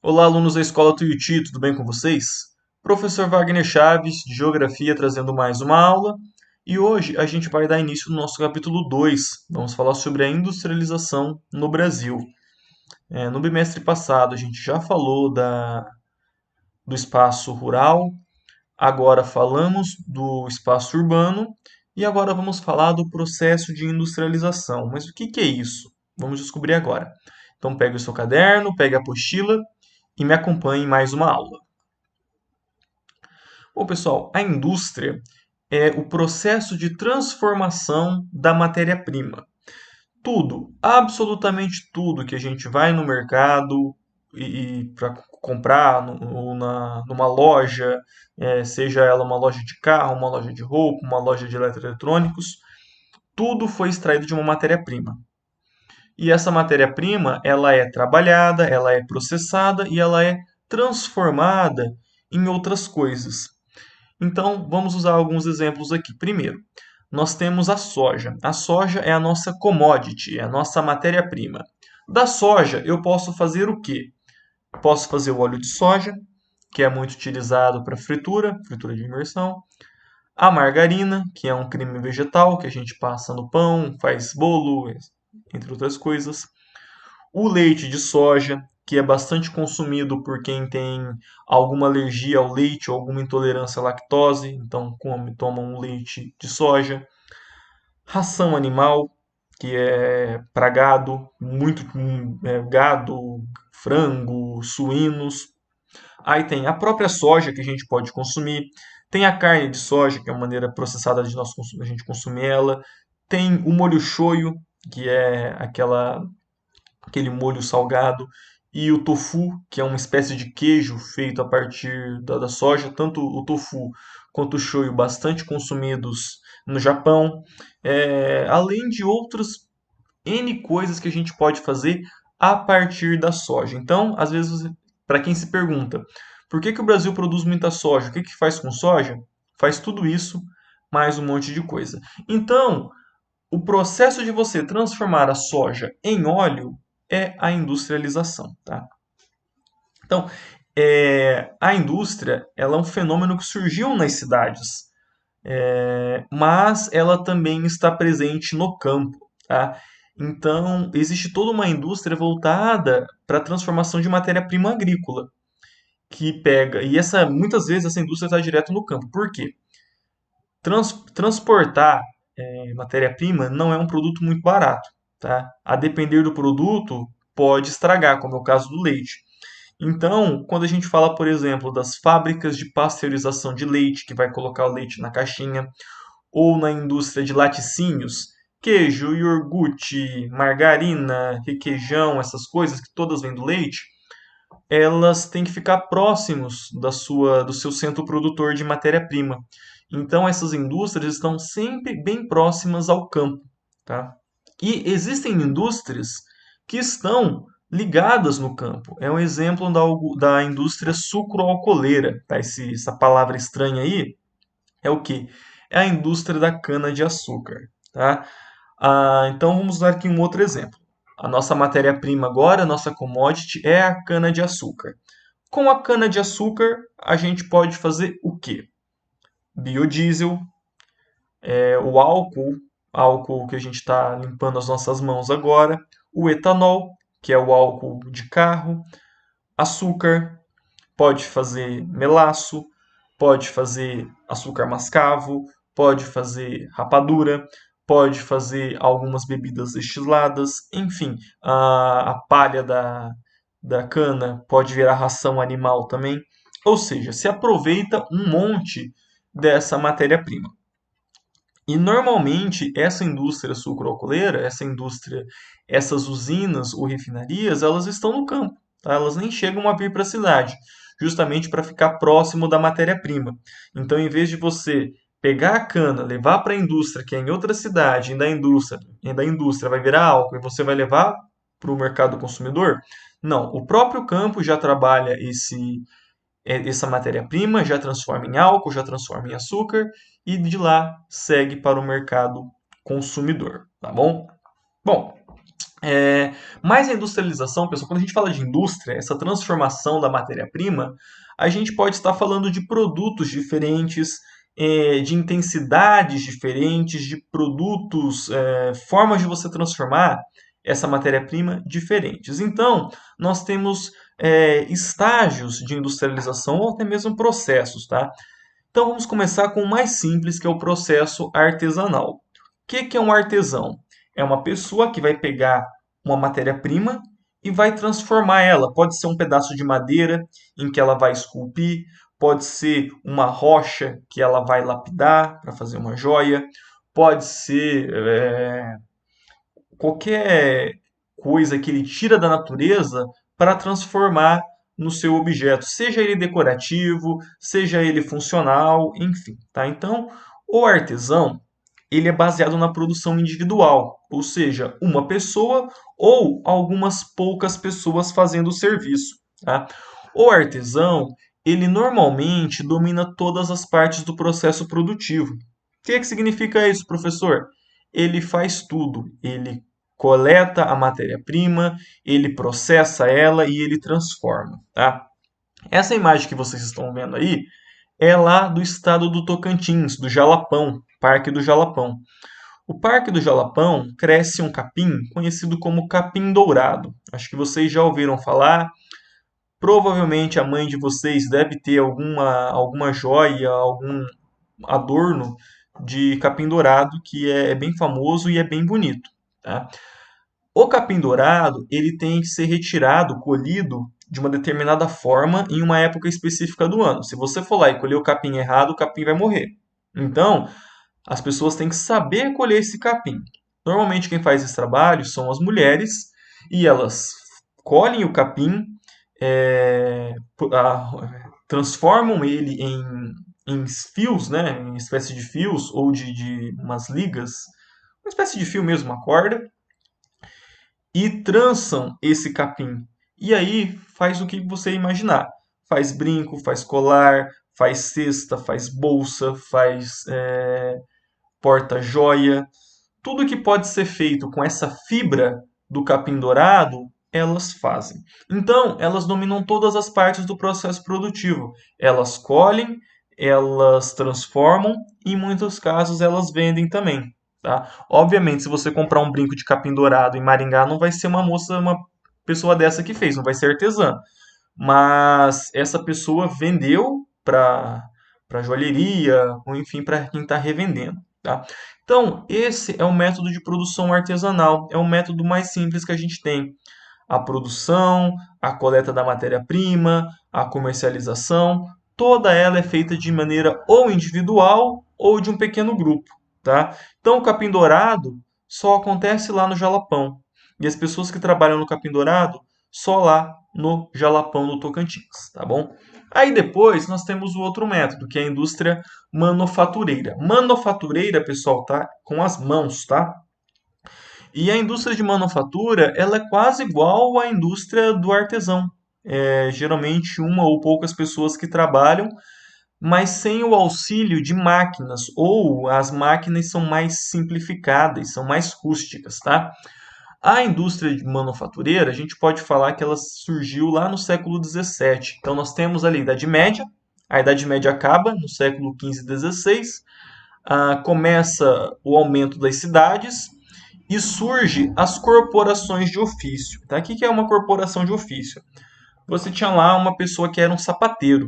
Olá, alunos da Escola Tuiuti, tudo bem com vocês? Professor Wagner Chaves, de Geografia, trazendo mais uma aula. E hoje a gente vai dar início no nosso capítulo 2. Vamos falar sobre a industrialização no Brasil. No bimestre passado a gente já falou do espaço rural, agora falamos do espaço urbano e agora vamos falar do processo de industrialização. Mas o que é isso? Vamos descobrir agora. Então pegue o seu caderno, pegue a apostila e me acompanhe em mais uma aula. Bom, pessoal, a indústria é o processo de transformação da matéria-prima. Tudo, absolutamente tudo que a gente vai no mercado e para comprar numa loja, seja ela uma loja de carro, uma loja de roupa, uma loja de eletroeletrônicos, tudo foi extraído de uma matéria-prima. E essa matéria-prima, ela é trabalhada, ela é processada e ela é transformada em outras coisas. Então, vamos usar alguns exemplos aqui. Primeiro, nós temos a soja. A soja é a nossa commodity, é a nossa matéria-prima. Da soja, eu posso fazer o quê? Posso fazer o óleo de soja, que é muito utilizado para fritura, fritura de imersão. A margarina, que é um creme vegetal que a gente passa no pão, faz bolo, entre outras coisas. O leite de soja, que é bastante consumido por quem tem alguma alergia ao leite ou alguma intolerância à lactose, então toma um leite de soja. Ração animal, que é para gado, muito gado, frango, suínos. Aí tem a própria soja que a gente pode consumir. Tem a carne de soja, que é uma maneira processada de a gente consumir ela. Tem o molho shoyu, que é aquele molho salgado, e o tofu, que é uma espécie de queijo feito a partir da soja, tanto o tofu quanto o shoyu bastante consumidos no Japão, além de outras N coisas que a gente pode fazer a partir da soja. Então, às vezes, para quem se pergunta por que o Brasil produz muita soja, o que faz com soja? Faz tudo isso, mais um monte de coisa. Então, o processo de você transformar a soja em óleo é a industrialização, tá? Então, a indústria ela é um fenômeno que surgiu nas cidades, mas ela também está presente no campo, tá? Então, existe toda uma indústria voltada para a transformação de matéria-prima agrícola, que pega, e muitas vezes essa indústria está direto no campo. Por quê? Transportar matéria-prima não é um produto muito barato, tá? A depender do produto, pode estragar, como é o caso do leite. Então, quando a gente fala, por exemplo, das fábricas de pasteurização de leite, que vai colocar o leite na caixinha, ou na indústria de laticínios, queijo, iogurte, margarina, requeijão, essas coisas que todas vêm do leite, elas têm que ficar próximos do seu centro produtor de matéria-prima. Então, essas indústrias estão sempre bem próximas ao campo, tá? E existem indústrias que estão ligadas no campo. É um exemplo da indústria sucroalcooleira, tá? Essa palavra estranha aí é o quê? É a indústria da cana-de-açúcar, tá? Então, vamos dar aqui um outro exemplo. A nossa matéria-prima agora, a nossa commodity, é a cana-de-açúcar. Com a cana-de-açúcar, a gente pode fazer o quê? Biodiesel, o álcool que a gente está limpando as nossas mãos agora, o etanol, que é o álcool de carro, açúcar, pode fazer melaço, pode fazer açúcar mascavo, pode fazer rapadura, pode fazer algumas bebidas destiladas, enfim, a palha da cana pode virar ração animal também. Ou seja, se aproveita um monte dessa matéria-prima. E normalmente essa indústria sucroalcooleira, essas usinas ou refinarias, elas estão no campo, tá? Elas nem chegam a vir para a cidade, justamente para ficar próximo da matéria-prima. Então, em vez de você pegar a cana, levar para a indústria, que é em outra cidade, e da indústria vai virar álcool e você vai levar para o mercado consumidor, não, o próprio campo já trabalha essa matéria-prima, já transforma em álcool, já transforma em açúcar e de lá segue para o mercado consumidor, tá bom? Bom, É, mas a industrialização, pessoal, quando a gente fala de indústria, essa transformação da matéria-prima, a gente pode estar falando de produtos diferentes, de intensidades diferentes, de produtos, formas de você transformar essa matéria-prima diferentes. Então, nós temos estágios de industrialização ou até mesmo processos, tá? Então, vamos começar com o mais simples, que é o processo artesanal. O que é um artesão? É uma pessoa que vai pegar uma matéria-prima e vai transformar ela. Pode ser um pedaço de madeira em que ela vai esculpir, pode ser uma rocha que ela vai lapidar para fazer uma joia, pode ser qualquer coisa que ele tira da natureza para transformar no seu objeto, seja ele decorativo, seja ele funcional, enfim, tá? Então, o artesão, ele é baseado na produção individual, ou seja, uma pessoa ou algumas poucas pessoas fazendo o serviço, tá? O artesão, ele normalmente domina todas as partes do processo produtivo. O que significa isso, professor? Ele faz tudo. Ele coleta a matéria-prima, ele processa ela e ele transforma, tá? Essa imagem que vocês estão vendo aí é lá do estado do Tocantins, do Jalapão, Parque do Jalapão. O Parque do Jalapão cresce um capim conhecido como capim dourado. Acho que vocês já ouviram falar. Provavelmente a mãe de vocês deve ter alguma joia, algum adorno de capim dourado que é bem famoso e é bem bonito, tá? O capim dourado, ele tem que ser retirado, colhido de uma determinada forma em uma época específica do ano. Se você for lá e colher o capim errado, o capim vai morrer. Então, as pessoas têm que saber colher esse capim. Normalmente quem faz esse trabalho são as mulheres e elas colhem o capim, é, transformam ele em fios, né, em espécie de fios ou de umas ligas, uma espécie de fio mesmo, uma corda, e trançam esse capim. E aí faz o que você imaginar. Faz brinco, faz colar, faz cesta, faz bolsa, faz porta-joia. Tudo que pode ser feito com essa fibra do capim dourado, elas fazem. Então, elas dominam todas as partes do processo produtivo. Elas colhem, elas transformam e, em muitos casos, elas vendem também. Tá? Obviamente, se você comprar um brinco de capim dourado em Maringá, não vai ser uma pessoa dessa que fez, não vai ser artesã. Mas essa pessoa vendeu para joalheria, ou enfim, para quem está revendendo. Tá? Então, esse é o método de produção artesanal, é o método mais simples que a gente tem. A produção, a coleta da matéria-prima, a comercialização, toda ela é feita de maneira ou individual ou de um pequeno grupo, tá? Então, o capim dourado só acontece lá no Jalapão. E as pessoas que trabalham no capim dourado só lá no Jalapão do Tocantins, tá bom? Aí depois nós temos o outro método, que é a indústria manufatureira. Manufatureira, pessoal, tá? Com as mãos, tá? E a indústria de manufatura, ela é quase igual à indústria do artesão. Geralmente uma ou poucas pessoas que trabalham, mas sem o auxílio de máquinas, ou as máquinas são mais simplificadas, são mais rústicas, tá? A indústria manufatureira, a gente pode falar que ela surgiu lá no século XVII. Então, nós temos ali a Idade Média, a Idade Média acaba no século XV e XVI, começa o aumento das cidades e surge as corporações de ofício. Tá? O que é uma corporação de ofício? Você tinha lá uma pessoa que era um sapateiro.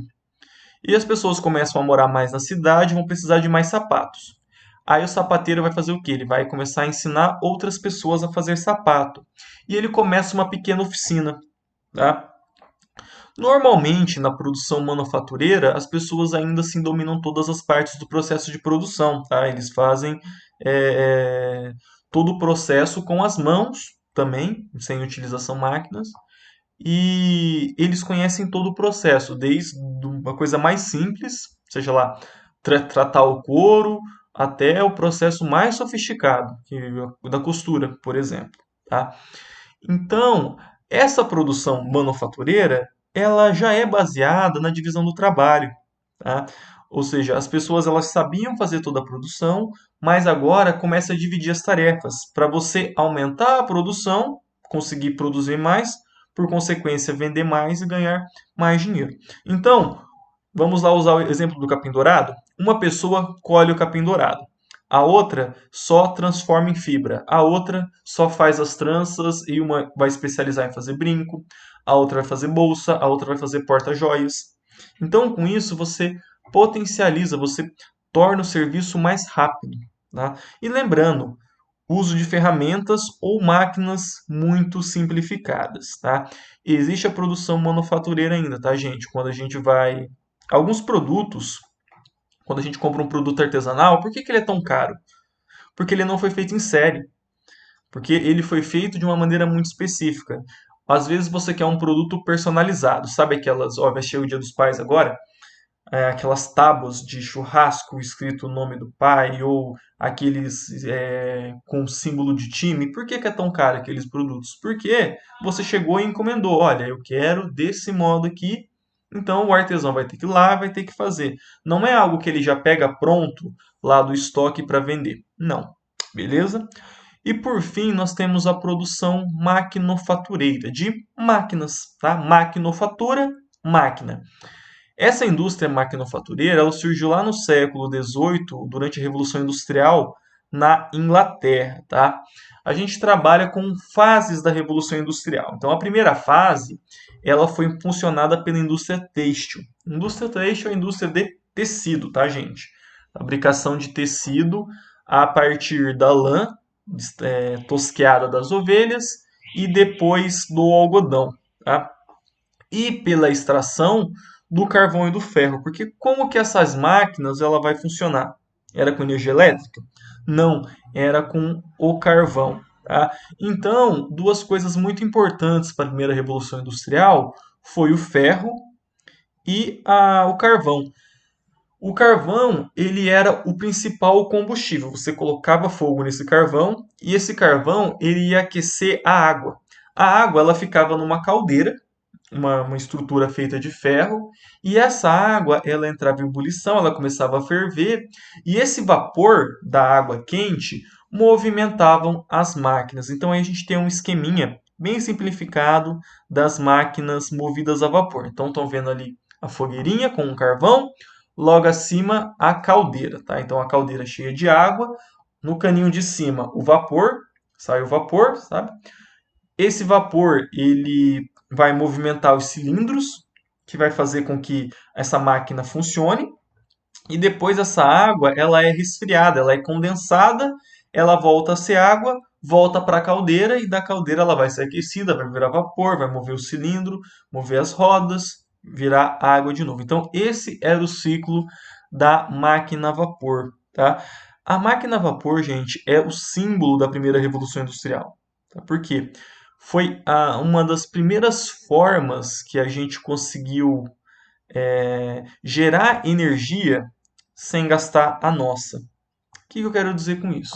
E as pessoas começam a morar mais na cidade e vão precisar de mais sapatos. Aí o sapateiro vai fazer o quê? Ele vai começar a ensinar outras pessoas a fazer sapato. E ele começa uma pequena oficina, tá? Normalmente, na produção manufatureira, as pessoas ainda assim dominam todas as partes do processo de produção, tá? Eles fazem é, todo o processo com as mãos também, sem utilização de máquinas, e eles conhecem todo o processo, desde uma coisa mais simples, seja lá, tratar o couro, até o processo mais sofisticado, que é da costura, por exemplo, tá? Então, essa produção manufatureira, ela já é baseada na divisão do trabalho, tá? Ou seja, as pessoas elas sabiam fazer toda a produção, mas agora começa a dividir as tarefas para você aumentar a produção, conseguir produzir mais, por consequência, vender mais e ganhar mais dinheiro. Então, vamos lá usar o exemplo do capim dourado. Uma pessoa colhe o capim dourado. A outra só transforma em fibra. A outra só faz as tranças e uma vai especializar em fazer brinco. A outra vai fazer bolsa. A outra vai fazer porta-joias. Então, com isso, você potencializa, você torna o serviço mais rápido. Tá? E lembrando, uso de ferramentas ou máquinas muito simplificadas, tá? Existe a produção manufatureira ainda, tá, gente? Quando a gente vai... Alguns produtos, quando a gente compra um produto artesanal, por que que ele é tão caro? Porque ele não foi feito em série. Porque ele foi feito de uma maneira muito específica. Às vezes você quer um produto personalizado. Sabe aquelas... Ó, vai chegar o Dia dos Pais agora. Aquelas tábuas de churrasco escrito o nome do pai ou aqueles com símbolo de time. Por que que é tão caro aqueles produtos? Porque você chegou e encomendou. Olha, eu quero desse modo aqui. Então o artesão vai ter que ir lá, vai ter que fazer. Não é algo que ele já pega pronto lá do estoque para vender. Não. Beleza? E por fim, nós temos a produção maquinofatureira de máquinas, tá? Maquinofatura, máquina. Essa indústria maquinofatureira ela surgiu lá no século XVIII, durante a Revolução Industrial, na Inglaterra. Tá? A gente trabalha com fases da Revolução Industrial. Então, a primeira fase ela foi impulsionada pela indústria têxtil. Indústria têxtil é a indústria de tecido, tá, gente? Fabricação de tecido a partir da lã tosqueada das ovelhas e depois do algodão. Tá? E pela extração do carvão e do ferro, porque como que essas máquinas ela vai funcionar? Era com energia elétrica? Não, era com o carvão. Tá? Então, duas coisas muito importantes para a primeira revolução industrial foi o ferro e o carvão. O carvão ele era o principal combustível. Você colocava fogo nesse carvão e esse carvão ele ia aquecer a água. A água ela ficava numa caldeira uma estrutura feita de ferro, e essa água ela entrava em ebulição, ela começava a ferver, e esse vapor da água quente movimentavam as máquinas. Então aí a gente tem um esqueminha bem simplificado das máquinas movidas a vapor. Então estão vendo ali a fogueirinha com um carvão, logo acima a caldeira, tá? Então a caldeira cheia de água, no caninho de cima o vapor, sai o vapor, sabe? Esse vapor ele vai movimentar os cilindros, que vai fazer com que essa máquina funcione. E depois essa água ela é resfriada, ela é condensada, ela volta a ser água, volta para a caldeira e da caldeira ela vai ser aquecida, vai virar vapor, vai mover o cilindro, mover as rodas, virar água de novo. Então esse era o ciclo da máquina a vapor, tá? A máquina a vapor, gente, é o símbolo da primeira revolução industrial. Tá? Por quê? Foi uma das primeiras formas que a gente conseguiu gerar energia sem gastar a nossa. O que eu quero dizer com isso?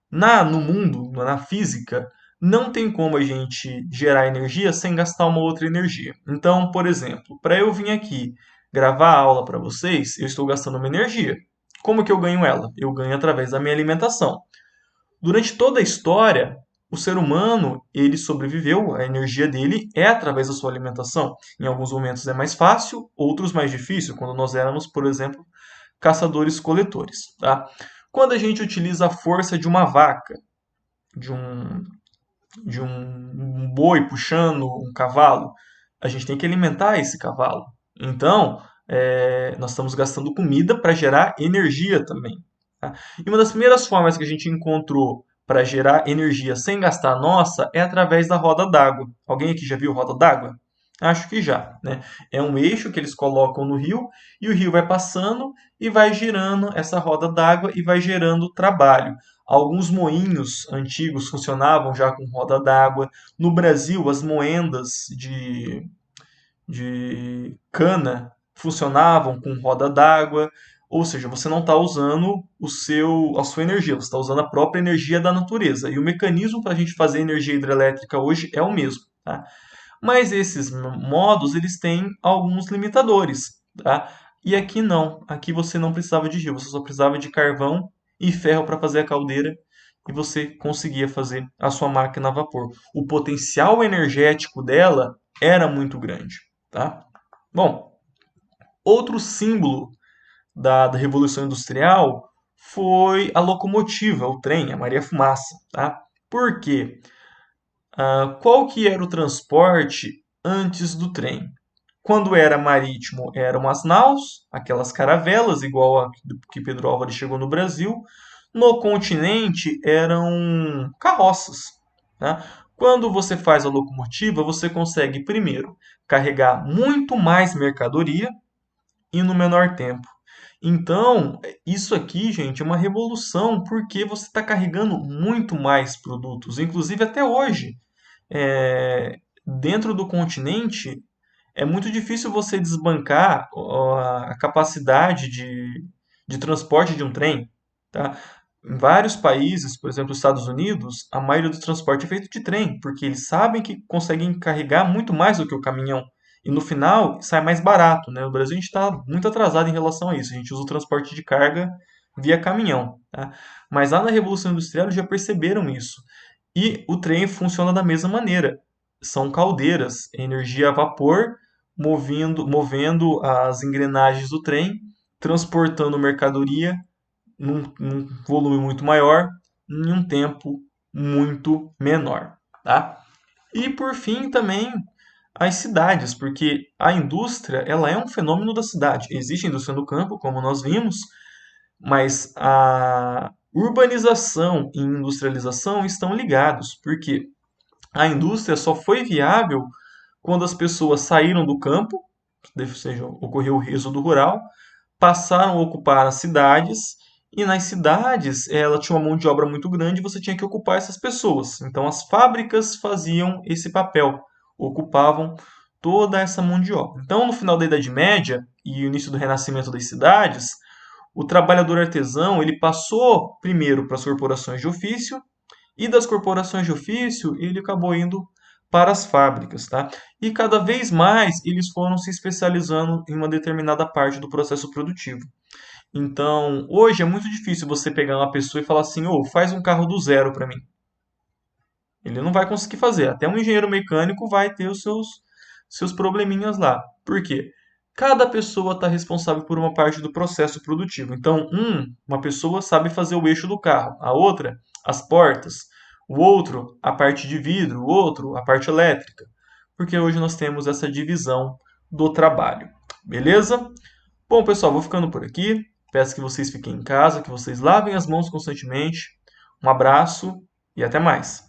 No mundo, na física, não tem como a gente gerar energia sem gastar uma outra energia. Então, por exemplo, para eu vir aqui gravar a aula para vocês, eu estou gastando uma energia. Como que eu ganho ela? Eu ganho através da minha alimentação. Durante toda a história, o ser humano, ele sobreviveu, a energia dele é através da sua alimentação. Em alguns momentos é mais fácil, outros mais difícil, quando nós éramos, por exemplo, caçadores-coletores. Tá? Quando a gente utiliza a força de uma vaca, de um, de um boi puxando um cavalo, a gente tem que alimentar esse cavalo. Então, nós estamos gastando comida para gerar energia também. Tá? E uma das primeiras formas que a gente encontrou para gerar energia sem gastar a nossa é através da roda d'água. Alguém aqui já viu roda d'água? Acho que já, né? É um eixo que eles colocam no rio e o rio vai passando e vai girando essa roda d'água e vai gerando trabalho. Alguns moinhos antigos funcionavam já com roda d'água. No Brasil, as moendas de cana funcionavam com roda d'água. Ou seja, você não está usando a sua energia, você está usando a própria energia da natureza. E o mecanismo para a gente fazer energia hidrelétrica hoje é o mesmo. Tá? Mas esses modos eles têm alguns limitadores. Tá? E aqui não. Aqui você não precisava de rio, você só precisava de carvão e ferro para fazer a caldeira, e você conseguia fazer a sua máquina a vapor. O potencial energético dela era muito grande, tá? Bom, outro símbolo da Revolução Industrial foi a locomotiva, o trem, a Maria Fumaça, tá? Por quê? Qual que era o transporte antes do trem? Quando era marítimo, eram as naus, aquelas caravelas, igual a que Pedro Álvares chegou no Brasil. No continente, eram carroças. Tá? Quando você faz a locomotiva, você consegue, primeiro, carregar muito mais mercadoria e no menor tempo. Então, isso aqui, gente, é uma revolução, porque você está carregando muito mais produtos. Inclusive, até hoje, dentro do continente, é muito difícil você desbancar a capacidade de transporte de um trem, tá? Em vários países, por exemplo, os Estados Unidos, a maioria do transporte é feito de trem, porque eles sabem que conseguem carregar muito mais do que o caminhão. E no final sai mais barato, né? No Brasil a gente está muito atrasado em relação a isso. A gente usa o transporte de carga via caminhão, tá? Mas lá na Revolução Industrial eles já perceberam isso. E o trem funciona da mesma maneira. São caldeiras, energia a vapor, movendo as engrenagens do trem, transportando mercadoria num volume muito maior, em um tempo muito menor, tá? E por fim também as cidades, porque a indústria ela é um fenômeno da cidade. Existe a indústria no campo, como nós vimos, mas a urbanização e industrialização estão ligados, porque a indústria só foi viável quando as pessoas saíram do campo, ou seja, ocorreu o êxodo rural, passaram a ocupar as cidades, e nas cidades ela tinha uma mão de obra muito grande e você tinha que ocupar essas pessoas. Então as fábricas faziam esse papel, ocupavam toda essa mão de obra. Então no final da Idade Média e o início do renascimento das cidades, o trabalhador artesão ele passou primeiro para as corporações de ofício e das corporações de ofício ele acabou indo para as fábricas, tá? E cada vez mais eles foram se especializando em uma determinada parte do processo produtivo. Então, hoje é muito difícil você pegar uma pessoa e falar assim, ô, faz um carro do zero para mim. Ele não vai conseguir fazer. Até um engenheiro mecânico vai ter os seus probleminhas lá. Por quê? Cada pessoa está responsável por uma parte do processo produtivo. Então, uma pessoa sabe fazer o eixo do carro, a outra, as portas, o outro, a parte de vidro, o outro, a parte elétrica. Porque hoje nós temos essa divisão do trabalho. Beleza? Bom, pessoal, vou ficando por aqui. Peço que vocês fiquem em casa, que vocês lavem as mãos constantemente. Um abraço e até mais.